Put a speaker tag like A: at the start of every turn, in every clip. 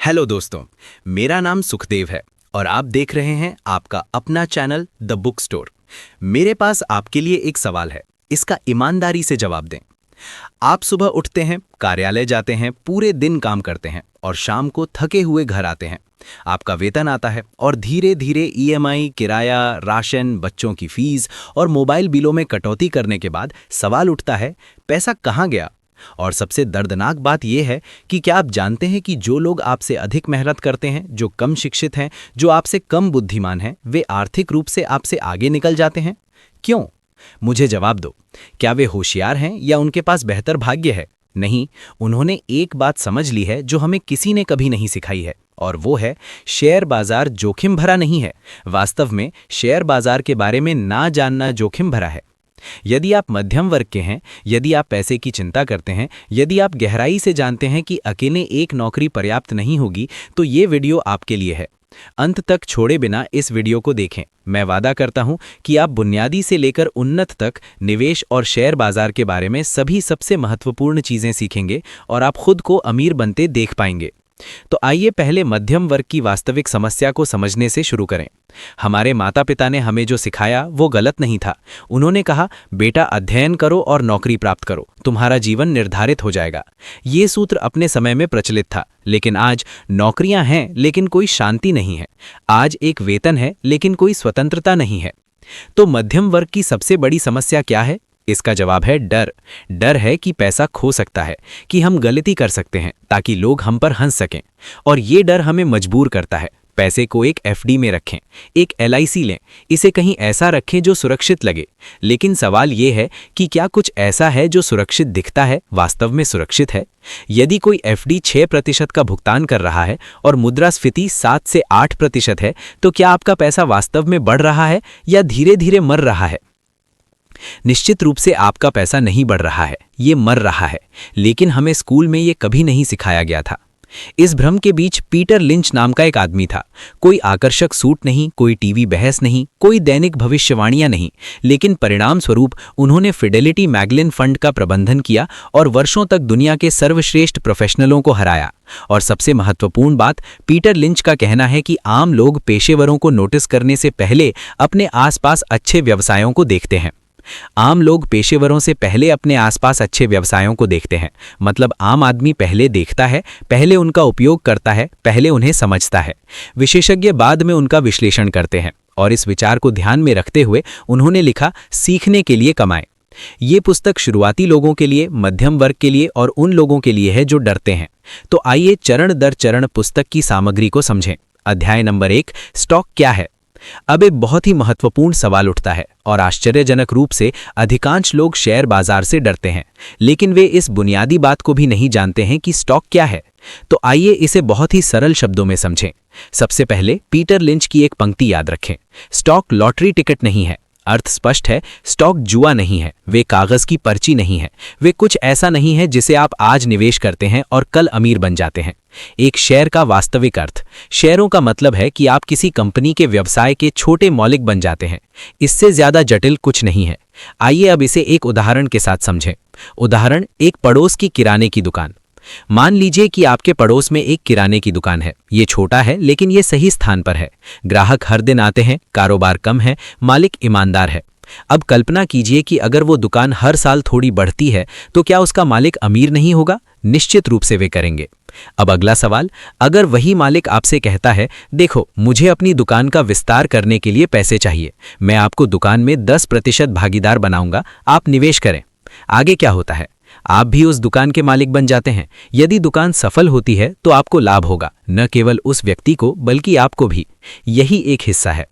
A: Hello दोस्तों, मेरा नाम सुखदेव है और आप देख रहे हैं आपका अपना चैनल द बुक स्टोर। मेरे पास आपके लिए एक सवाल है, इसका ईमानदारी से जवाब दें। आप सुबह उठते हैं, कार्यालय जाते हैं, पूरे दिन काम करते हैं और शाम को थके हुए घर आते हैं। आपका वेतन आता है और धीरे धीरे ईएमआई, किराया, राशन, बच्चों की फीस और मोबाइल बिलों में कटौती करने के बाद सवाल उठता है, पैसा कहाँ गया? और सबसे दर्दनाक बात यह है कि क्या आप जानते हैं कि जो लोग आपसे अधिक मेहनत करते हैं, जो कम शिक्षित हैं, जो आपसे कम बुद्धिमान हैं, वे आर्थिक रूप से आपसे आगे निकल जाते हैं? क्यों? मुझे जवाब दो। क्या वे होशियार हैं या उनके पास बेहतर भाग्य है? नहीं, उन्होंने एक बात समझ ली है जो हमें किसी ने कभी नहीं सिखाई है, और वो है शेयर बाजार जोखिम भरा नहीं है। वास्तव में शेयर बाजार के बारे में ना जानना जोखिम भरा है। यदि आप मध्यम वर्ग के हैं, यदि आप पैसे की चिंता करते हैं, यदि आप गहराई से जानते हैं कि अकेले एक नौकरी पर्याप्त नहीं होगी, तो ये वीडियो आपके लिए है। अंत तक छोड़े बिना इस वीडियो को देखें। मैं वादा करता हूं कि आप बुनियादी से लेकर उन्नत तक निवेश और शेयर बाजार के बारे में सभी सबसे महत्वपूर्ण चीजें सीखेंगे और आप खुद को अमीर बनते देख पाएंगे। तो आइए पहले मध्यम वर्ग की वास्तविक समस्या को समझने से शुरू करें। हमारे माता पिता ने हमें जो सिखाया वो गलत नहीं था। उन्होंने कहा, बेटा अध्ययन करो और नौकरी प्राप्त करो, तुम्हारा जीवन निर्धारित हो जाएगा। ये सूत्र अपने समय में प्रचलित था, लेकिन आज नौकरियां हैं लेकिन कोई शांति नहीं है। आज एक वेतन है लेकिन कोई स्वतंत्रता नहीं है। तो मध्यम वर्ग की सबसे बड़ी समस्या क्या है? इसका जवाब है डर। डर है कि पैसा खो सकता है, कि हम गलती कर सकते हैं ताकि लोग हम पर हंस सकें। और ये डर हमें मजबूर करता है। पैसे को एक एफडी में रखें, एक एलआईसी लें, इसे कहीं ऐसा रखें जो सुरक्षित लगे। लेकिन सवाल ये है कि क्या कुछ ऐसा है जो सुरक्षित दिखता है वास्तव में सुरक्षित है? यदि कोई एफडी 6% का भुगतान कर रहा है और मुद्रास्फीति 7 से 8% है, तो क्या आपका पैसा वास्तव में बढ़ रहा है या धीरे धीरे मर रहा है? निश्चित रूप से आपका पैसा नहीं बढ़ रहा है, ये मर रहा है। लेकिन हमें स्कूल में ये कभी नहीं सिखाया गया था। इस भ्रम के बीच पीटर लिंच नाम का एक आदमी था। कोई आकर्षक सूट नहीं, कोई टीवी बहस नहीं, कोई दैनिक भविष्यवाणियां नहीं, लेकिन परिणाम स्वरूप उन्होंने फिडेलिटी मैगलिन फंड का प्रबंधन किया और वर्षों तक दुनिया के सर्वश्रेष्ठ प्रोफेशनलों को हराया। और सबसे महत्वपूर्ण बात, पीटर लिंच का कहना है कि आम लोग पेशेवरों को नोटिस करने से पहले अपने आसपास अच्छे व्यवसायों को देखते हैं। आम लोग पेशेवरों से पहले अपने आसपास अच्छे व्यवसायों को देखते हैं। मतलब आम आदमी पहले देखता है, पहले उनका उपयोग करता है, पहले उन्हें समझता है। विशेषज्ञ बाद में उनका विश्लेषण करते हैं। और इस विचार को ध्यान में रखते हुए उन्होंने लिखा, सीखने के लिए कमाएं। ये पुस्तक शुरुआती लोगों के लिए, मध्यम वर्ग के लिए और उन लोगों के लिए है जो डरते हैं। तो आइए चरण दर चरण पुस्तक की सामग्री को समझें। अध्याय नंबर 1, स्टॉक क्या है? अब एक बहुत ही महत्वपूर्ण सवाल उठता है और आश्चर्यजनक रूप से अधिकांश लोग शेयर बाजार से डरते हैं, लेकिन वे इस बुनियादी बात को भी नहीं जानते हैं कि स्टॉक क्या है। तो आइए इसे बहुत ही सरल शब्दों में समझें। सबसे पहले पीटर लिंच की एक पंक्ति याद रखें, स्टॉक लॉटरी टिकट नहीं है। अर्थ स्पष्ट है, स्टॉक जुआ नहीं है, वे कागज की पर्ची नहीं है, वे कुछ ऐसा नहीं है जिसे आप आज निवेश करते हैं और कल अमीर बन जाते हैं। एक शेयर का वास्तविक अर्थ, शेयरों का मतलब है कि आप किसी कंपनी के व्यवसाय के छोटे मौलिक बन जाते हैं। इससे ज्यादा जटिल कुछ नहीं है। आइए अब इसे एक उदाहरण के साथ समझें। उदाहरण, एक पड़ोस की किराने की दुकान। मान लीजिए कि आपके पड़ोस में एक किराने की दुकान है। ये छोटा है लेकिन ये सही स्थान पर है। ग्राहक हर दिन आते हैं, कारोबार कम है, मालिक ईमानदार है। अब कल्पना कीजिए कि अगर वो दुकान हर साल थोड़ी बढ़ती है, तो क्या उसका मालिक अमीर नहीं होगा? निश्चित रूप से वे करेंगे। अब अगला सवाल, अगर वही मालिक आपसे कहता है, देखो मुझे अपनी दुकान का विस्तार करने के लिए पैसे चाहिए, मैं आपको दुकान में 10% भागीदार बनाऊंगा, आप निवेश करें। आगे क्या होता है? आप भी उस दुकान के मालिक बन जाते हैं। यदि दुकान सफल होती है तो आपको लाभ होगा, न केवल उस व्यक्ति को बल्कि आपको भी। यही एक हिस्सा है।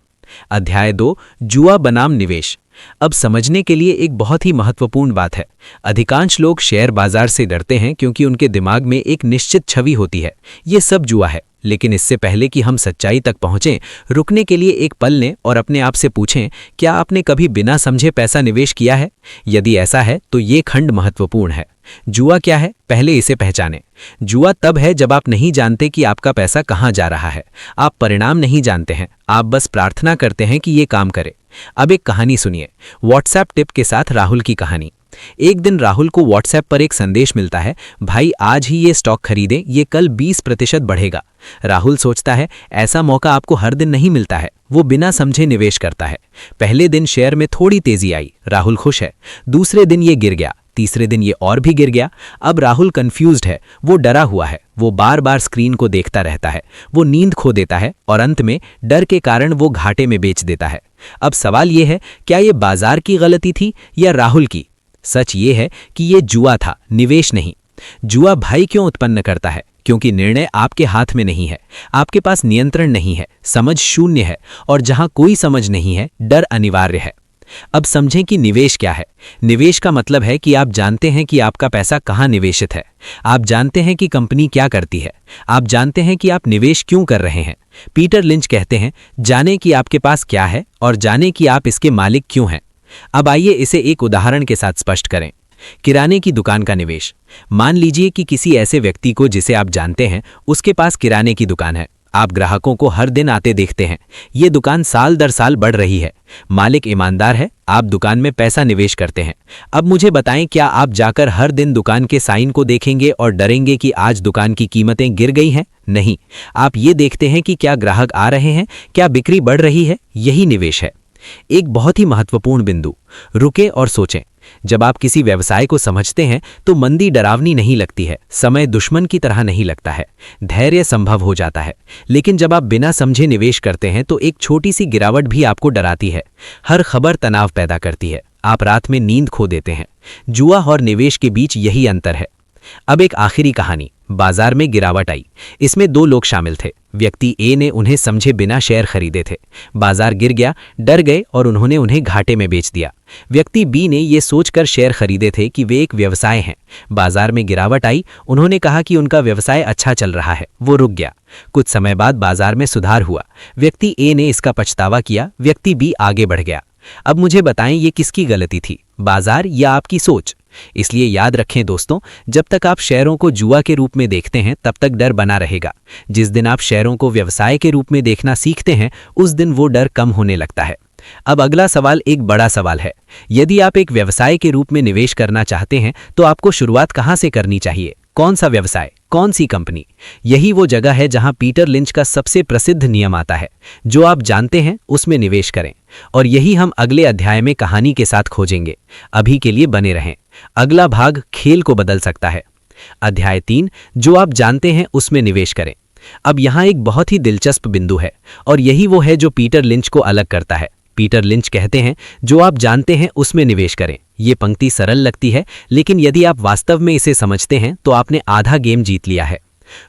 A: अध्याय 2, जुआ बनाम निवेश। अब समझने के लिए एक बहुत ही महत्वपूर्ण बात है। अधिकांश लोग शेयर बाजार से डरते हैं क्योंकि उनके दिमाग में एक निश्चित छवि होती है, ये सब जुआ है। लेकिन इससे पहले कि हम सच्चाई तक पहुंचें, रुकने के लिए एक पल लें और अपने आप से पूछें, क्या आपने कभी बिना समझे पैसा निवेश किया है? यदि ऐसा है तो ये खंड महत्वपूर्ण है। जुआ क्या है, पहले इसे पहचानें। जुआ तब है जब आप नहीं जानते कि आपका पैसा कहाँ जा रहा है। आप परिणाम नहीं जानते हैं, आप बस प्रार्थना करते हैं कि ये काम करे। अब एक कहानी सुनिए, व्हाट्सएप टिप के साथ राहुल की कहानी। एक दिन राहुल को व्हाट्सएप पर एक संदेश मिलता है, भाई आज ही ये स्टॉक खरीदें, ये कल 20% बढ़ेगा। राहुल सोचता है ऐसा मौका आपको हर दिन नहीं मिलता है। वो बिना समझे निवेश करता है। पहले दिन शेयर में थोड़ी तेजी आई, राहुल खुश है। दूसरे दिन ये गिर गया, तीसरे दिन ये और भी गिर गया। अब राहुल कंफ्यूज्ड है, वो डरा हुआ है, वो बार बार स्क्रीन को देखता रहता है, वो नींद खो देता है और अंत में डर के कारण वो घाटे में बेच देता है। अब सवाल ये है, क्या ये बाजार की गलती थी या राहुल की? सच ये है कि ये जुआ था, निवेश नहीं। जुआ भय क्यों उत्पन्न करता है? क्योंकि निर्णय आपके हाथ में नहीं है, आपके पास नियंत्रण नहीं है, समझ शून्य है, और जहां कोई समझ नहीं है, डर अनिवार्य है। अब समझें कि निवेश क्या है। निवेश का मतलब है कि आप जानते हैं कि आपका पैसा कहां निवेशित है, आप जानते हैं कि कंपनी क्या करती है, आप जानते हैं कि आप निवेश क्यों कर रहे हैं। पीटर लिंच कहते हैं, जानें कि आपके पास क्या है और जानें कि आप इसके मालिक क्यों हैं। अब आइए इसे एक उदाहरण के साथ स्पष्ट करें। किराने की दुकान का निवेश। मान लीजिए कि किसी ऐसे व्यक्ति को जिसे आप जानते हैं, उसके पास किराने की दुकान है। आप ग्राहकों को हर दिन आते देखते हैं। ये दुकान साल दर साल बढ़ रही है। मालिक ईमानदार है, आप दुकान में पैसा निवेश करते हैं। अब मुझे बताएं, क्या आप जाकर हर दिन दुकान के साइन को देखेंगे और डरेंगे कि आज दुकान की कीमतें गिर गई हैं? नहीं, आप ये देखते हैं कि क्या ग्राहक आ रहे हैं, क्या बिक्री बढ़ रही है। यही निवेश है। एक बहुत ही महत्वपूर्ण बिंदु, रुकें और सोचें। जब आप किसी व्यवसाय को समझते हैं तो मंदी डरावनी नहीं लगती है, समय दुश्मन की तरह नहीं लगता है, धैर्य संभव हो जाता है। लेकिन जब आप बिना समझे निवेश करते हैं तो एक छोटी सी गिरावट भी आपको डराती है। हर खबर तनाव पैदा करती है, आप रात में नींद खो देते हैं। जुआ और निवेश के बीच यही अंतर है। अब एक आखिरी कहानी। बाजार में गिरावट आई। इसमें दो लोग शामिल थे। व्यक्ति ए ने उन्हें समझे बिना शेयर खरीदे थे। बाजार गिर गया, डर गए और उन्होंने उन्हें घाटे में बेच दिया। व्यक्ति बी ने ये सोचकर शेयर खरीदे थे कि वे एक व्यवसाय हैं। बाजार में गिरावट आई, उन्होंने कहा कि उनका व्यवसाय अच्छा चल रहा है, वो रुक गया। कुछ समय बाद बाजार में सुधार हुआ। व्यक्ति ए ने इसका पछतावा किया, व्यक्ति बी आगे बढ़ गया। अब मुझे बताएं, ये किसकी गलती थी, बाजार या आपकी सोच? इसलिए याद रखें दोस्तों, जब तक आप शेयरों को जुआ के रूप में देखते हैं तब तक डर बना रहेगा। जिस दिन आप शेयरों को व्यवसाय के रूप में देखना सीखते हैं उस दिन वो डर कम होने लगता है। अब अगला सवाल एक बड़ा सवाल है। यदि आप एक व्यवसाय के रूप में निवेश करना चाहते हैं तो आपको शुरुआत कहां से करनी चाहिए? कौन सा व्यवसाय, कौन सी कंपनी? यही वो जगह है जहां पीटर लिंच का सबसे प्रसिद्ध नियम आता है, जो आप जानते हैं उसमें निवेश करें। और यही हम अगले अध्याय में कहानी के साथ खोजेंगे। अभी के लिए बने रहें, अगला भाग खेल को बदल सकता है। अध्याय 3, जो आप जानते हैं उसमें निवेश करें। अब यहाँ एक बहुत ही दिलचस्प बिंदु है और यही वो है जो पीटर लिंच को अलग करता है। पीटर लिंच कहते हैं, जो आप जानते हैं उसमें निवेश करें। ये पंक्ति सरल लगती है, लेकिन यदि आप वास्तव में इसे समझते हैं तो आपने आधा गेम जीत लिया है।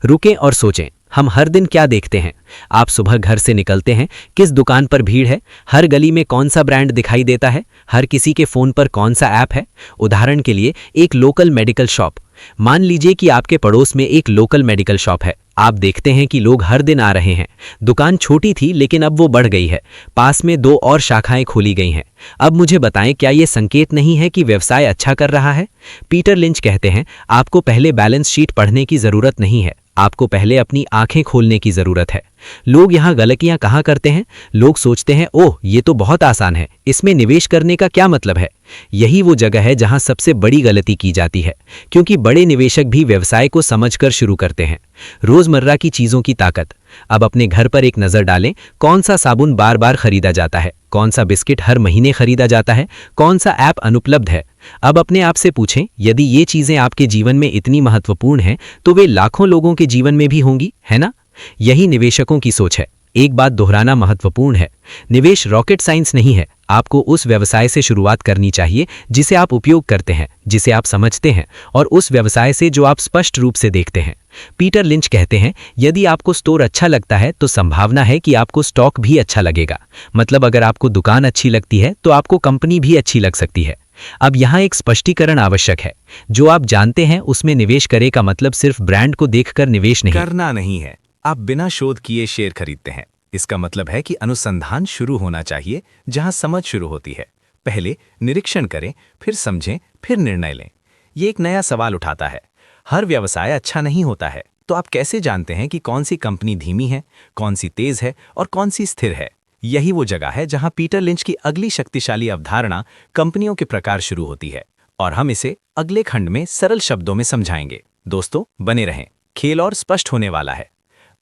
A: रुकें और सोचें, हम हर दिन क्या देखते हैं? आप सुबह घर से निकलते हैं, किस दुकान पर भीड़ है, हर गली में कौन सा ब्रांड दिखाई देता है, हर किसी के फोन पर कौन सा ऐप है। उदाहरण के लिए एक लोकल मेडिकल शॉप। मान लीजिए कि आपके पड़ोस में एक लोकल मेडिकल शॉप है। आप देखते हैं कि लोग हर दिन आ रहे हैं। दुकान छोटी थी लेकिन अब वो बढ़ गई है। पास में 2 और शाखाएं खोली गई हैं। अब मुझे बताएं, क्या ये संकेत नहीं है कि व्यवसाय अच्छा कर रहा है? पीटर लिंच कहते हैं, आपको पहले बैलेंस शीट पढ़ने की जरूरत नहीं है, आपको पहले अपनी आंखें खोलने की जरूरत है। लोग यहाँ गलतियां कहाँ करते हैं? लोग सोचते हैं, ओह ये तो बहुत आसान है, इसमें निवेश करने का क्या मतलब है? यही वो जगह है जहां सबसे बड़ी गलती की जाती है, क्योंकि बड़े निवेशक भी व्यवसाय को समझकर शुरू करते हैं। रोजमर्रा की चीजों की ताकत। अब अपने घर पर एक नजर डालें, कौन सा साबुन बार बार खरीदा जाता है, कौन सा बिस्किट हर महीने खरीदा जाता है, कौन सा ऐप अनुपलब्ध है। अब अपने आप से पूछें, यदि ये चीजें आपके जीवन में इतनी महत्वपूर्ण हैं तो वे लाखों लोगों के जीवन में भी होंगी, है ना? यही निवेशकों की सोच है। एक बात दोहराना महत्वपूर्ण है, निवेश रॉकेट साइंस नहीं है। आपको उस व्यवसाय से शुरुआत करनी चाहिए जिसे आप उपयोग करते हैं, जिसे आप समझते हैं, और उस व्यवसाय से जो आप स्पष्ट रूप से देखते हैं। पीटर लिंच कहते हैं, यदि आपको स्टोर अच्छा लगता है तो संभावना है कि आपको स्टॉक भी अच्छा लगेगा। मतलब अगर आपको दुकान अच्छी लगती है तो आपको कंपनी भी अच्छी लग सकती है। अब यहाँ एक स्पष्टीकरण आवश्यक है। जो आप जानते हैं उसमें निवेश करें का मतलब सिर्फ ब्रांड को देखकर निवेश नहीं
B: करना नहीं है। आप बिना शोध किए शेयर खरीदते हैं। इसका मतलब है कि अनुसंधान शुरू होना चाहिए जहां समझ शुरू होती है। पहले निरीक्षण करें, फिर समझें, फिर निर्णय लें। ये एक नया सवाल उठाता है। हर व्यवसाय अच्छा नहीं होता है, तो आप कैसे जानते हैं कि कौन सी कंपनी धीमी है, कौन सी तेज है और कौन सी स्थिर है? यही वो जगह है जहां पीटर लिंच की अगली शक्तिशाली अवधारणा कंपनियों के प्रकार शुरू होती है, और हम इसे अगले खंड में सरल शब्दों में समझाएंगे। दोस्तों, बने रहें, खेल और स्पष्ट होने वाला है।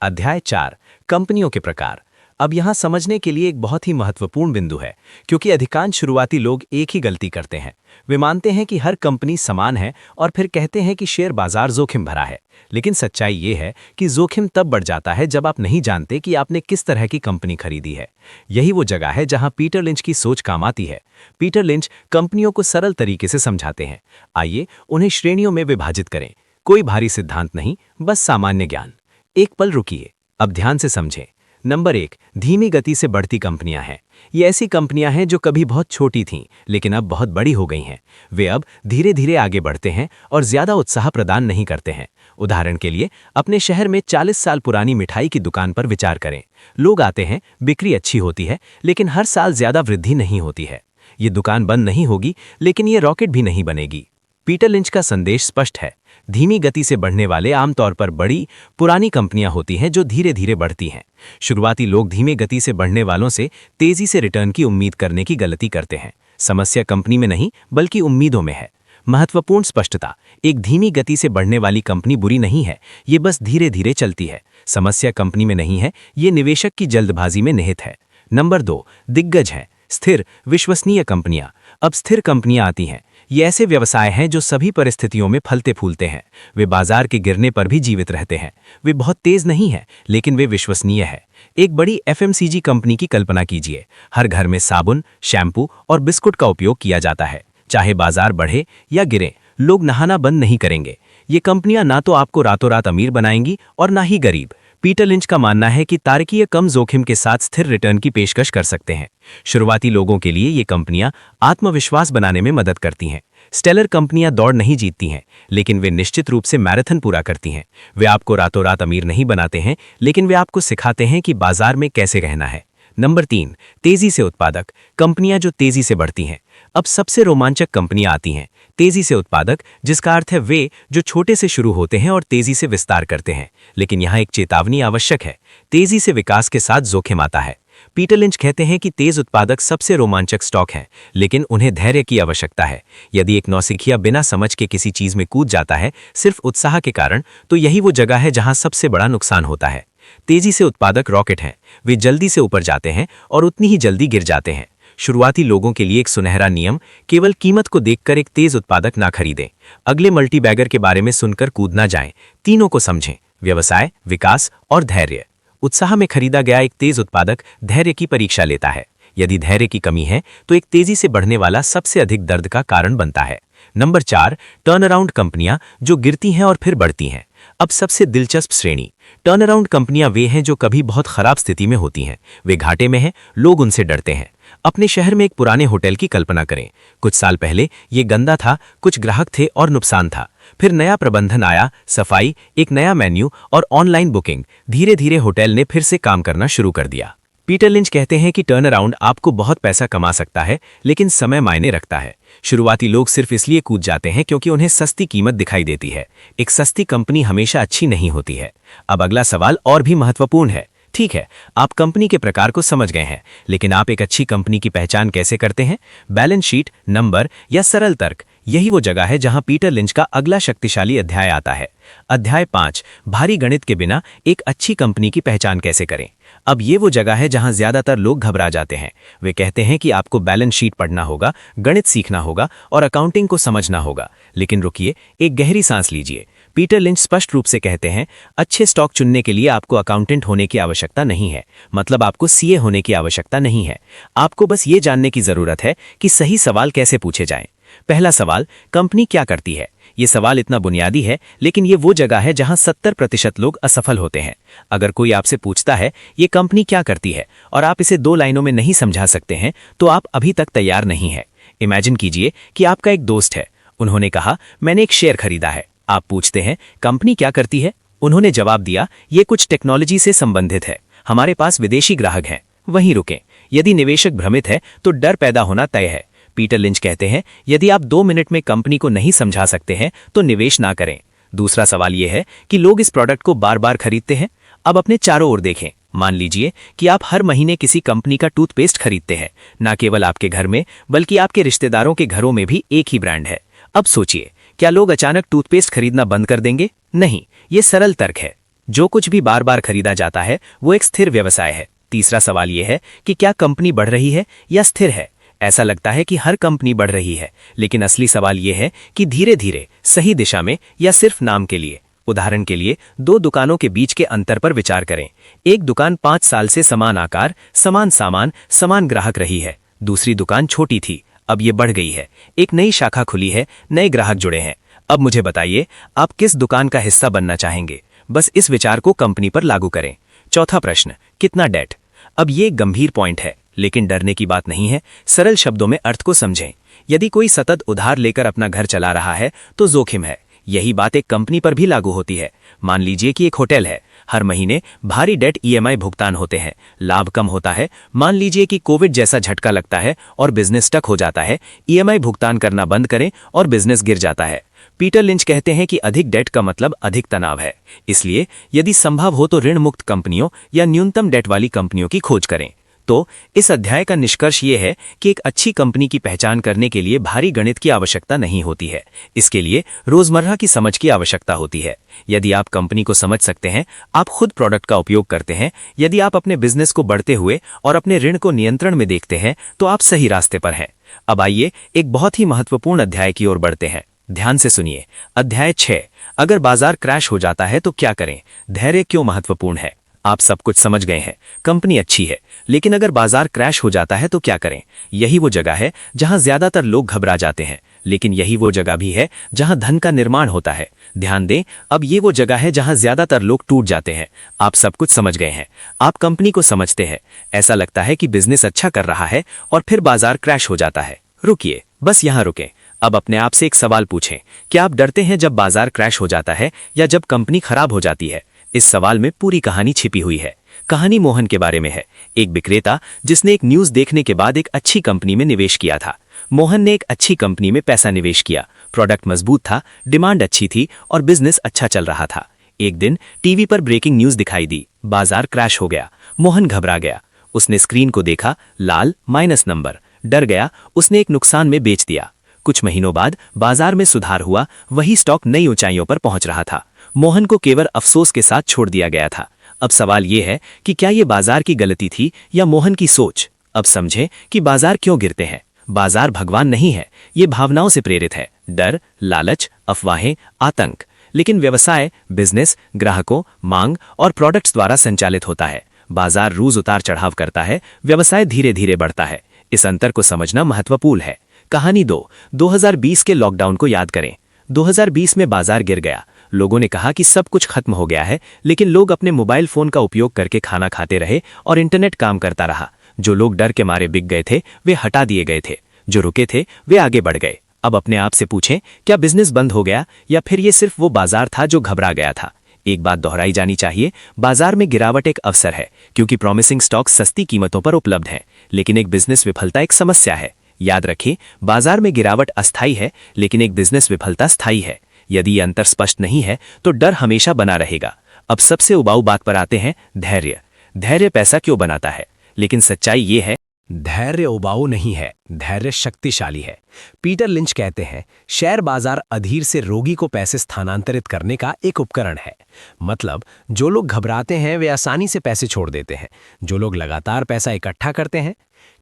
B: अध्याय 4, कंपनियों के प्रकार। अब यहाँ समझने के लिए एक बहुत ही महत्वपूर्ण बिंदु है, क्योंकि अधिकांश शुरुआती लोग एक ही गलती करते हैं। वे मानते हैं कि हर कंपनी समान है और फिर कहते हैं कि शेयर बाजार जोखिम भरा है। लेकिन सच्चाई ये है कि जोखिम तब बढ़ जाता है जब आप नहीं जानते कि आपने किस तरह की कंपनी खरीदी है। यही वो जगह है जहां पीटर लिंच की सोच काम आती है। पीटर लिंच कंपनियों को सरल तरीके से समझाते हैं। आइए उन्हें श्रेणियों में विभाजित करें। कोई भारी सिद्धांत नहीं, बस सामान्य ज्ञान। एक पल रुकिए, अब ध्यान से समझें। नंबर 1, धीमी गति से बढ़ती कंपनियां हैं। ये ऐसी कंपनियां हैं जो कभी बहुत छोटी थीं, लेकिन अब बहुत बड़ी हो गई हैं। वे अब धीरे धीरे आगे बढ़ते हैं और ज्यादा उत्साह प्रदान नहीं करते हैं। उदाहरण के लिए, अपने शहर में 40 साल पुरानी मिठाई की दुकान पर विचार करें। लोग आते हैं, बिक्री अच्छी होती है, लेकिन हर साल ज्यादा वृद्धि नहीं होती है। ये दुकान बंद नहीं होगी, लेकिन ये रॉकेट भी नहीं बनेगी। पीटर लिंच का संदेश स्पष्ट है। धीमी गति से बढ़ने वाले आमतौर पर बड़ी, पुरानी कंपनियां होती हैं जो धीरे धीरे बढ़ती हैं। शुरुआती लोग धीमी गति से बढ़ने वालों से तेजी से रिटर्न की उम्मीद करने की गलती करते हैं। समस्या कंपनी में नहीं, बल्कि उम्मीदों में है। महत्वपूर्ण स्पष्टता: एक धीमी गति से बढ़ने वाली कंपनी बुरी नहीं है, ये बस धीरे धीरे चलती है। समस्या कंपनी में नहीं है, ये निवेशक की जल्दबाजी में निहित है। नंबर 2, दिग्गज हैं। स्थिर, विश्वसनीय कंपनियां। अब स्थिर कंपनियां आती हैं। ये ऐसे व्यवसाय हैं जो सभी परिस्थितियों में फलते फूलते हैं। वे बाजार के गिरने पर भी जीवित रहते हैं। वे बहुत तेज नहीं हैं, लेकिन वे विश्वसनीय हैं। एक बड़ी एफएमसीजी कंपनी की कल्पना कीजिए। हर घर में साबुन, शैम्पू और बिस्कुट का उपयोग किया जाता है। चाहे बाजार बढ़े या गिरे, लोग नहाना बंद नहीं करेंगे। ये कंपनियां ना तो आपको रातों रात अमीर बनाएंगी और ना ही गरीब। पीटर लिंच का मानना है कि तारकीय कम जोखिम के साथ स्थिर रिटर्न की पेशकश कर सकते हैं। शुरुआती लोगों के लिए ये कंपनियां आत्मविश्वास बनाने में मदद करती हैं। स्टेलर कंपनियां दौड़ नहीं जीतती हैं, लेकिन वे निश्चित रूप से मैराथन पूरा करती हैं। वे आपको रातों रात अमीर नहीं बनाते हैं, लेकिन वे आपको सिखाते हैं कि बाजार में कैसे रहना है। नंबर 3, तेजी से उत्पादक कंपनियां जो तेजी से बढ़ती हैं। अब सबसे रोमांचक कंपनियां आती हैं। तेजी से उत्पादक, जिसका अर्थ है वे जो छोटे से शुरू होते हैं और तेजी से विस्तार करते हैं। लेकिन यहाँ एक चेतावनी आवश्यक है। तेजी से विकास के साथ जोखिम आता है। पीटर लिंच कहते हैं कि तेज उत्पादक सबसे रोमांचक स्टॉक हैं, लेकिन उन्हें धैर्य की आवश्यकता है। यदि एक नौसिखिया बिना समझ के किसी चीज में कूद जाता है सिर्फ उत्साह के कारण, तो यही वो जगह है जहां सबसे बड़ा नुकसान होता है। तेजी से उत्पादक रॉकेट हैं। वे जल्दी से ऊपर जाते हैं और उतनी ही जल्दी गिर जाते हैं। शुरुआती लोगों के लिए एक सुनहरा नियम: केवल कीमत को देखकर एक तेज उत्पादक ना खरीदें। अगले मल्टीबैगर के बारे में सुनकर कूद ना जाएं। तीनों को समझें: व्यवसाय, विकास और धैर्य। उत्साह में खरीदा गया एक तेज उत्पादक धैर्य की परीक्षा लेता है। यदि धैर्य की कमी है, तो एक तेजी से बढ़ने वाला सबसे अधिक दर्द का कारण बनता है। नंबर 4, टर्नअराउंड कंपनियां जो गिरती हैं और फिर बढ़ती हैं। अब सबसे दिलचस्प श्रेणी: टर्नअराउंड कंपनियां वे हैं जो कभी बहुत खराब स्थिति में होती हैं। वे घाटे में हैं, लोग उनसे डरते हैं। अपने शहर में एक पुराने होटल की कल्पना करें। कुछ साल पहले ये गंदा था, कुछ ग्राहक थे और नुकसान था। फिर नया प्रबंधन आया, सफाई, एक नया मेन्यू और ऑनलाइन बुकिंग। धीरे धीरे होटल ने फिर से काम करना शुरू कर दिया। पीटर लिंच कहते हैं कि टर्न अराउंड आपको बहुत पैसा कमा सकता है, लेकिन समय मायने रखता है। शुरुआती लोग सिर्फ इसलिए कूद जाते हैं क्योंकि उन्हें सस्ती कीमत दिखाई देती है। एक सस्ती कंपनी हमेशा अच्छी नहीं होती है। अब अगला सवाल और भी महत्वपूर्ण है। ठीक है, आप कंपनी के प्रकार को समझ गए हैं, लेकिन आप एक अच्छी कंपनी की पहचान कैसे करते हैं? बैलेंस शीट, नंबर या सरल तर्क? यही वो जगह है जहां पीटर लिंच का अगला शक्तिशाली अध्याय आता है। अध्याय 5, भारी गणित के बिना एक अच्छी कंपनी की पहचान कैसे करें? अब ये वो जगह है जहां ज्यादातर लोग घबरा जाते हैं। वे कहते हैं कि आपको बैलेंस शीट पढ़ना होगा, गणित सीखना होगा और अकाउंटिंग को समझना होगा। लेकिन रुकिए, एक गहरी सांस लीजिए। पीटर लिंच स्पष्ट रूप से कहते हैं, अच्छे स्टॉक चुनने के लिए आपको अकाउंटेंट होने की आवश्यकता नहीं है। मतलब आपको सीए होने की आवश्यकता नहीं है। आपको बस ये जानने की जरूरत है कि सही सवाल कैसे पूछे जाएं। पहला सवाल, कंपनी क्या करती है? ये सवाल इतना बुनियादी है, लेकिन ये वो जगह है जहां 70% लोग असफल होते हैं। अगर कोई आपसे पूछता है ये कंपनी क्या करती है और आप इसे 2 लाइनों में नहीं समझा सकते हैं, तो आप अभी तक तैयार नहीं हैं। इमेजिन कीजिए कि आपका एक दोस्त है। उन्होंने कहा, मैंने एक शेयर खरीदा है। आप पूछते हैं, कंपनी क्या करती है? उन्होंने जवाब दिया, ये कुछ टेक्नोलॉजी से संबंधित है। हमारे पास विदेशी ग्राहक हैं। वहीं रुकें। यदि निवेशक भ्रमित है तो डर पैदा होना तय है। पीटर लिंच कहते हैं, यदि आप 2 मिनट में कंपनी को नहीं समझा सकते हैं तो निवेश ना करें। दूसरा सवाल यह है कि लोग इस प्रोडक्ट को बार बार खरीदते हैं। अब अपने चारों ओर देखें। मान लीजिए कि आप हर महीने किसी कंपनी का टूथपेस्ट खरीदते हैं। न केवल आपके घर में बल्कि आपके रिश्तेदारों के घरों में भी एक ही ब्रांड है। अब सोचिए, क्या लोग अचानक टूथपेस्ट खरीदना बंद कर देंगे? नहीं, ये सरल तर्क है। जो कुछ भी बार बार खरीदा जाता है वो एक स्थिर व्यवसाय है। तीसरा सवाल यह है कि क्या कंपनी बढ़ रही है या स्थिर है? ऐसा लगता है कि हर कंपनी बढ़ रही है, लेकिन असली सवाल यह है कि धीरे धीरे, सही दिशा में, या सिर्फ नाम के लिए। उदाहरण के लिए 2 दुकानों के बीच के अंतर पर विचार करें। एक दुकान 5 साल से समान आकार, समान सामान, समान ग्राहक रही है। दूसरी दुकान छोटी थी, अब ये बढ़ गई है। एक नई शाखा खुली है, नए ग्राहक जुड़े हैं। अब मुझे बताइए, आप किस दुकान का हिस्सा बनना चाहेंगे? बस इस विचार को कंपनी पर लागू करें। चौथा प्रश्न, कितना डेट? अब ये एक गंभीर पॉइंट है, लेकिन डरने की बात नहीं है। सरल शब्दों में अर्थ को समझें। यदि कोई सतत उधार लेकर अपना घर चला रहा है तो जोखिम है। यही बात एक कंपनी पर भी लागू होती है। मान लीजिए कि एक होटल है, हर महीने भारी डेट ईएमआई भुगतान होते हैं, लाभ कम होता है। मान लीजिए कि कोविड जैसा झटका लगता है और बिजनेस स्टक हो जाता है। ईएमआई भुगतान करना बंद करें और बिजनेस गिर जाता है। पीटर लिंच कहते हैं कि अधिक डेट का मतलब अधिक तनाव है। इसलिए यदि संभव हो तो ऋण मुक्त कंपनियों या न्यूनतम डेट वाली कंपनियों की खोज करें। तो इस अध्याय का निष्कर्ष ये है कि एक अच्छी कंपनी की पहचान करने के लिए भारी गणित की आवश्यकता नहीं होती है। इसके लिए रोजमर्रा की समझ की आवश्यकता होती है। यदि आप कंपनी को समझ सकते हैं, आप खुद प्रोडक्ट का उपयोग करते हैं, यदि आप अपने बिजनेस को बढ़ते हुए और अपने ऋण को नियंत्रण में देखते हैं, तो आप सही रास्ते पर हैं। अब आइए एक बहुत ही महत्वपूर्ण अध्याय की ओर बढ़ते हैं। ध्यान से सुनिए। अध्याय 6, अगर बाजार क्रैश हो जाता है तो क्या करें? धैर्य क्यों महत्वपूर्ण है? आप सब कुछ समझ गए हैं। कंपनी अच्छी है, लेकिन अगर बाजार क्रैश हो जाता है तो क्या करें? यही वो जगह है जहां ज्यादातर लोग घबरा जाते हैं, लेकिन यही वो जगह भी है जहां धन का निर्माण होता है। ध्यान दें, अब ये वो जगह है जहां ज्यादातर लोग टूट जाते हैं। आप सब कुछ समझ गए हैं। आप कंपनी को समझते हैं। ऐसा लगता है कि बिजनेस अच्छा कर रहा है और फिर बाजार क्रैश हो जाता है। रुकिए, बस यहां रुकें। अब अपने आप से एक सवाल पूछें, क्या आप डरते हैं जब बाजार क्रैश हो जाता है या जब कंपनी खराब हो जाती है? इस सवाल में पूरी कहानी छिपी हुई है। कहानी मोहन के बारे में है, एक विक्रेता जिसने एक न्यूज़ देखने के बाद एक अच्छी कंपनी में निवेश किया था। मोहन ने एक अच्छी कंपनी में पैसा निवेश किया। प्रोडक्ट मजबूत था, डिमांड अच्छी थी और बिजनेस अच्छा चल रहा था। एक दिन टीवी पर ब्रेकिंग न्यूज़ दिखाई दी, बाजार क्रैश हो गया। मोहन घबरा गया। उसने स्क्रीन को देखा, लाल माइनस नंबर। डर गया, उसने एक नुकसान में बेच दिया। कुछ महीनों बाद बाजार में सुधार हुआ, वही स्टॉक नई ऊंचाइयों पर पहुंच रहा था। मोहन को केवल अफसोस के साथ छोड़ दिया गया था। अब सवाल यह है कि क्या यह बाजार की गलती थी या मोहन की सोच? अब समझें कि बाजार क्यों गिरते हैं। बाजार भगवान नहीं है, ये भावनाओं से प्रेरित है। डर, लालच, अफवाहें, आतंक। लेकिन व्यवसाय, बिजनेस, ग्राहकों, मांग और प्रोडक्ट्स द्वारा संचालित होता है। बाजार रोज उतार चढ़ाव करता है, व्यवसाय धीरे धीरे बढ़ता है। इस अंतर को समझना महत्वपूर्ण है। कहानी 2, 2020 के लॉकडाउन को याद करें। 2020 में बाजार गिर गया। लोगों ने कहा कि सब कुछ खत्म हो गया है, लेकिन लोग अपने मोबाइल फोन का उपयोग करके खाना खाते रहे और इंटरनेट काम करता रहा। जो लोग डर के मारे बिक गए थे वे हटा दिए गए थे, जो रुके थे वे आगे बढ़ गए। अब अपने आप से पूछें, क्या बिजनेस बंद हो गया या फिर ये सिर्फ वो बाजार था जो घबरा गया था? एक बात दोहराई जानी चाहिए, बाजार में गिरावट एक अवसर है, क्योंकि प्रॉमिसिंग स्टॉक सस्ती कीमतों पर उपलब्ध हैं। लेकिन एक बिजनेस विफलता एक समस्या है। याद रखें, बाजार में गिरावट अस्थायी है, लेकिन एक बिजनेस विफलता स्थायी है। यदि ये अंतर स्पष्ट नहीं है तो डर हमेशा बना रहेगा। अब सबसे उबाऊ बात पर आते हैं, धैर्य। धैर्य पैसा क्यों बनाता है? लेकिन सच्चाई ये है,
A: धैर्य उबाऊ नहीं है, धैर्य शक्तिशाली है। पीटर लिंच कहते हैं, शेयर बाजार अधीर से रोगी को पैसे स्थानांतरित करने का एक उपकरण है। मतलब जो लोग घबराते हैं वे आसानी से पैसे छोड़ देते हैं, जो लोग लगातार पैसा इकट्ठा करते हैं।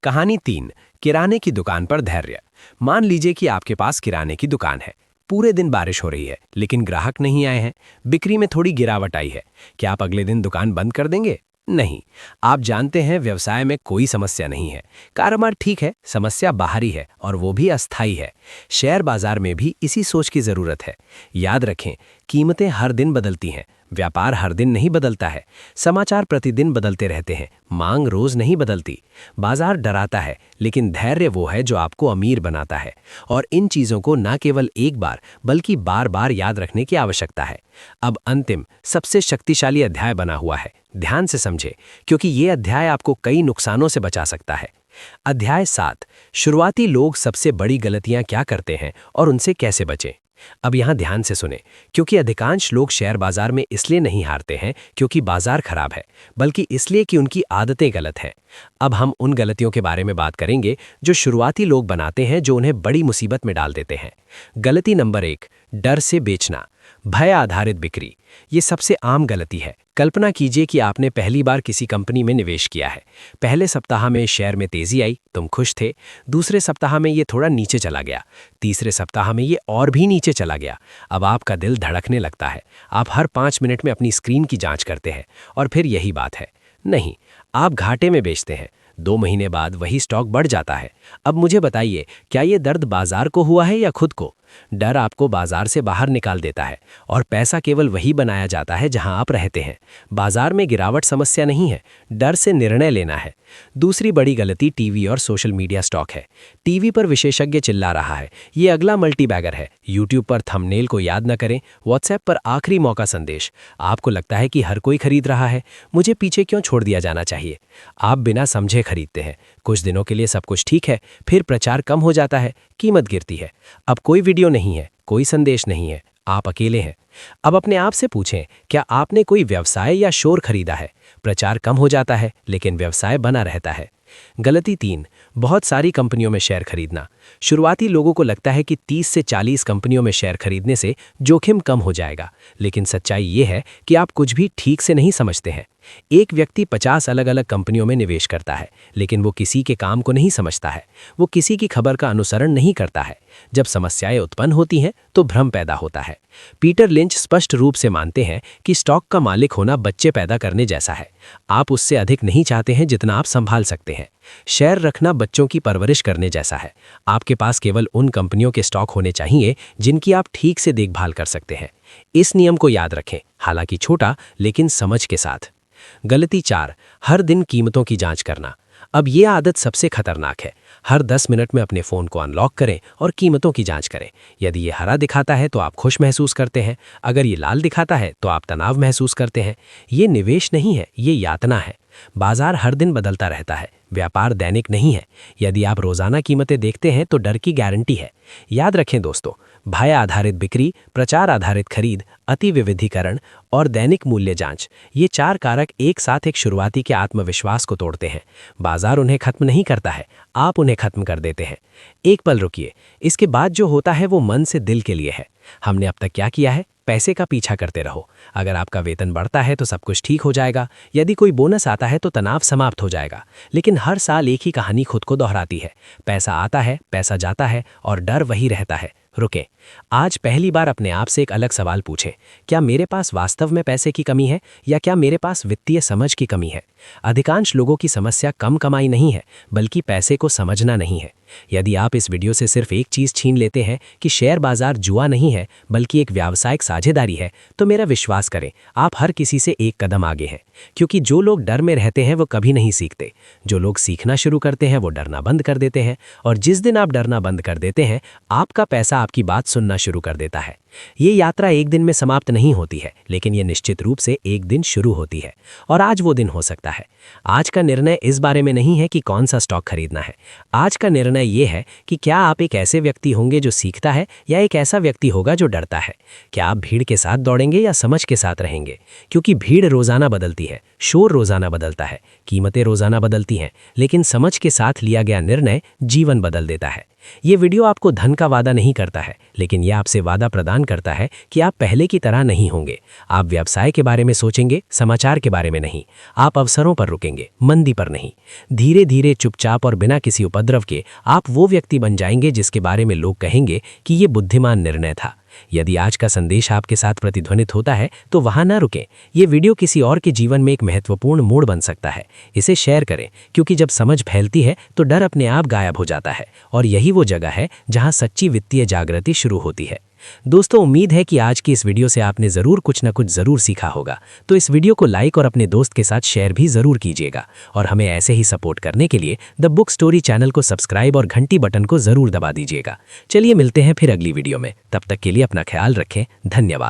A: कहानी 3, किराने की दुकान पर धैर्य। मान लीजिए कि आपके पास किराने की दुकान है। पूरे दिन बारिश हो रही है, लेकिन ग्राहक नहीं आए हैं। बिक्री में थोड़ी गिरावट आई है। क्या आप अगले दिन दुकान बंद कर देंगे? नहीं। आप जानते हैं व्यवसाय में कोई समस्या नहीं है, कारोबार ठीक है, समस्या बाहरी है और वो भी अस्थायी है। शेयर बाजार में भी इसी सोच की जरूरत है। याद रखें, कीमतें हर दिन बदलती हैं, व्यापार हर दिन नहीं बदलता है। समाचार प्रतिदिन बदलते रहते हैं, मांग रोज नहीं बदलती। बाजार डराता है, लेकिन धैर्य वो है जो आपको अमीर बनाता है। और इन चीजों को न केवल एक बार बल्कि बार बार याद रखने की आवश्यकता है। अब अंतिम सबसे शक्तिशाली अध्याय बना हुआ है। ध्यान से समझे, क्योंकि ये अध्याय आपको कई नुकसानों से बचा सकता है।
C: अध्याय 7 शुरुआती लोग सबसे बड़ी गलतियां क्या करते हैं और उनसे कैसे बचें। अब यहां ध्यान से सुने, क्योंकि अधिकांश लोग शेयर बाजार में इसलिए नहीं हारते हैं क्योंकि बाजार खराब है, बल्कि इसलिए कि उनकी आदतें गलत हैं। अब हम उन गलतियों के बारे में बात करेंगे जो शुरुआती लोग बनाते हैं, जो उन्हें बड़ी मुसीबत में डाल देते हैं। गलती नंबर 1, डर से बेचना। भय आधारित बिक्री। ये सबसे आम गलती है। कल्पना कीजिए कि आपने पहली बार किसी कंपनी में निवेश किया है। पहले सप्ताह में शेयर में तेजी आई, तुम खुश थे। दूसरे सप्ताह में ये थोड़ा नीचे चला गया। तीसरे सप्ताह में ये और भी नीचे चला गया। अब आपका दिल धड़कने लगता है। आप हर 5 मिनट में अपनी स्क्रीन की जांच करते हैं और फिर यही बात है। नहीं, आप घाटे में बेचते हैं। 2 महीने बाद वही स्टॉक बढ़ जाता है। अब मुझे बताइए, क्या ये दर्द बाजार को हुआ है या खुद को? डर आपको बाजार से बाहर निकाल देता है और पैसा केवल वही बनाया जाता है जहां आप रहते हैं। बाजार में गिरावट समस्या नहीं है, डर से निर्णय लेना है। दूसरी बड़ी गलती टीवी और सोशल मीडिया स्टॉक है। टीवी पर विशेषज्ञ चिल्ला रहा है, ये अगला मल्टीबैगर है। यूट्यूब पर थंबनेल को याद न करें, व्हाट्सएप पर आखिरी मौका संदेश। आपको लगता है कि हर कोई खरीद रहा है, मुझे पीछे क्यों छोड़ दिया जाना चाहिए। आप बिना समझे खरीदते हैं। कुछ दिनों के लिए सब कुछ ठीक है, फिर प्रचार कम हो जाता है, कीमत गिरती है। अब कोई वीडियो नहीं है, कोई संदेश नहीं है, आप अकेले हैं। अब अपने आप से पूछें, क्या आपने कोई व्यवसाय या शोर खरीदा है? प्रचार कम हो जाता है लेकिन व्यवसाय बना रहता है। गलती 3, बहुत सारी कंपनियों में शेयर खरीदना। शुरुआती लोगों को लगता है कि 30 से 40 कंपनियों में शेयर खरीदने से जोखिम कम हो जाएगा, लेकिन सच्चाई ये है कि आप कुछ भी ठीक से नहीं समझते हैं। एक व्यक्ति 50 अलग अलग कंपनियों में निवेश करता है, लेकिन वो किसी के काम को नहीं समझता है। वो किसी की खबर का अनुसरण नहीं करता है। जब समस्याएं उत्पन्न होती हैं तो भ्रम पैदा होता है। पीटर लिंच स्पष्ट रूप से मानते हैं कि स्टॉक का मालिक होना बच्चे पैदा करने जैसा है। आप उससे अधिक नहीं चाहते हैं जितना आप संभाल सकते हैं। शेयर रखना बच्चों की परवरिश करने जैसा है। आपके पास केवल उन कंपनियों के स्टॉक होने चाहिए जिनकी आप ठीक से देखभाल कर सकते हैं। इस नियम को याद रखें, हालांकि छोटा लेकिन समझ के साथ। गलती 4, हर दिन कीमतों की जांच करना। अब ये आदत सबसे खतरनाक है। हर 10 मिनट में अपने फ़ोन को अनलॉक करें और कीमतों की जांच करें। यदि ये हरा दिखाता है तो आप खुश महसूस करते हैं, अगर ये लाल दिखाता है तो आप तनाव महसूस करते हैं। ये निवेश नहीं है, ये यातना है। बाजार हर दिन बदलता रहता है, व्यापार दैनिक नहीं है। यदि आप रोज़ाना कीमतें देखते हैं तो डर की गारंटी है। याद रखें दोस्तों, भय आधारित बिक्री, प्रचार आधारित खरीद, अति विविधीकरण और दैनिक मूल्य जांच, ये 4 कारक एक साथ एक शुरुआती के आत्मविश्वास को तोड़ते हैं। बाजार उन्हें खत्म नहीं करता है, आप उन्हें खत्म कर देते हैं। एक पल रुकिए, इसके बाद जो होता है वो मन से दिल के लिए है। हमने अब तक क्या किया है? पैसे का पीछा करते रहो। अगर आपका वेतन बढ़ता है तो सब कुछ ठीक हो जाएगा। यदि कोई बोनस आता है तो तनाव समाप्त हो जाएगा। लेकिन हर साल एक ही कहानी खुद को दोहराती है। पैसा आता है, पैसा जाता है और डर वही रहता है। रुकें, आज पहली बार अपने आप से एक अलग सवाल पूछें, क्या मेरे पास वास्तव में पैसे की कमी है या क्या मेरे पास वित्तीय समझ की कमी है? अधिकांश लोगों की समस्या कम कमाई नहीं है, बल्कि पैसे को समझना नहीं है। यदि आप इस वीडियो से सिर्फ एक चीज़ छीन लेते हैं कि शेयर बाजार जुआ नहीं है बल्कि एक व्यावसायिक साझेदारी है, तो मेरा विश्वास करें, आप हर किसी से एक कदम आगे हैं। क्योंकि जो लोग डर में रहते हैं वो कभी नहीं सीखते। जो लोग सीखना शुरू करते हैं वो डरना बंद कर देते हैं, और जिस दिन आप डरना बंद कर देते हैं, आपका पैसा आपकी बात सुनना शुरू कर देता है। ये यात्रा एक दिन में समाप्त नहीं होती है, लेकिन ये निश्चित रूप से एक दिन शुरू होती है, और आज वो दिन हो सकता है। आज का निर्णय इस बारे में नहीं है कि कौन सा स्टॉक खरीदना है। आज का निर्णय ये है कि क्या आप एक ऐसे व्यक्ति होंगे जो सीखता है या एक ऐसा व्यक्ति होगा जो डरता है। क्या आप भीड़ के साथ दौड़ेंगे या समझ के साथ रहेंगे? क्योंकि भीड़ रोजाना बदलती है, शोर रोजाना बदलता है, कीमतें रोजाना बदलती हैं, लेकिन समझ के साथ लिया गया निर्णय जीवन बदल देता है। ये वीडियो आपको धन का वादा नहीं करता है, लेकिन यह आपसे वादा प्रदान करता है कि आप पहले की तरह नहीं होंगे। आप व्यवसाय के बारे में सोचेंगे, समाचार के बारे में नहीं। आप अवसरों पर रुकेंगे, मंदी पर नहीं। धीरे धीरे, चुपचाप और बिना किसी उपद्रव के आप वो व्यक्ति बन जाएंगे जिसके बारे में लोग कहेंगे कि ये बुद्धिमान निर्णय था। यदि आज का संदेश आपके साथ प्रतिध्वनित होता है तो वहां ना रुकें। ये वीडियो किसी और के जीवन में एक महत्वपूर्ण मोड़ बन सकता है। इसे शेयर करें, क्योंकि जब समझ फैलती है तो डर अपने आप गायब हो जाता है, और यही वो जगह है जहां सच्ची वित्तीय जागृति शुरू होती है। दोस्तों, उम्मीद है कि आज की इस वीडियो से आपने ज़रूर कुछ न कुछ ज़रूर सीखा होगा। तो इस वीडियो को लाइक और अपने दोस्त के साथ शेयर भी ज़रूर कीजिएगा, और हमें ऐसे ही सपोर्ट करने के लिए द बुक स्टोरी चैनल को सब्सक्राइब और घंटी बटन को ज़रूर दबा दीजिएगा। चलिए मिलते हैं फिर अगली वीडियो में। तब तक के लिए अपना ख्याल रखें। धन्यवाद।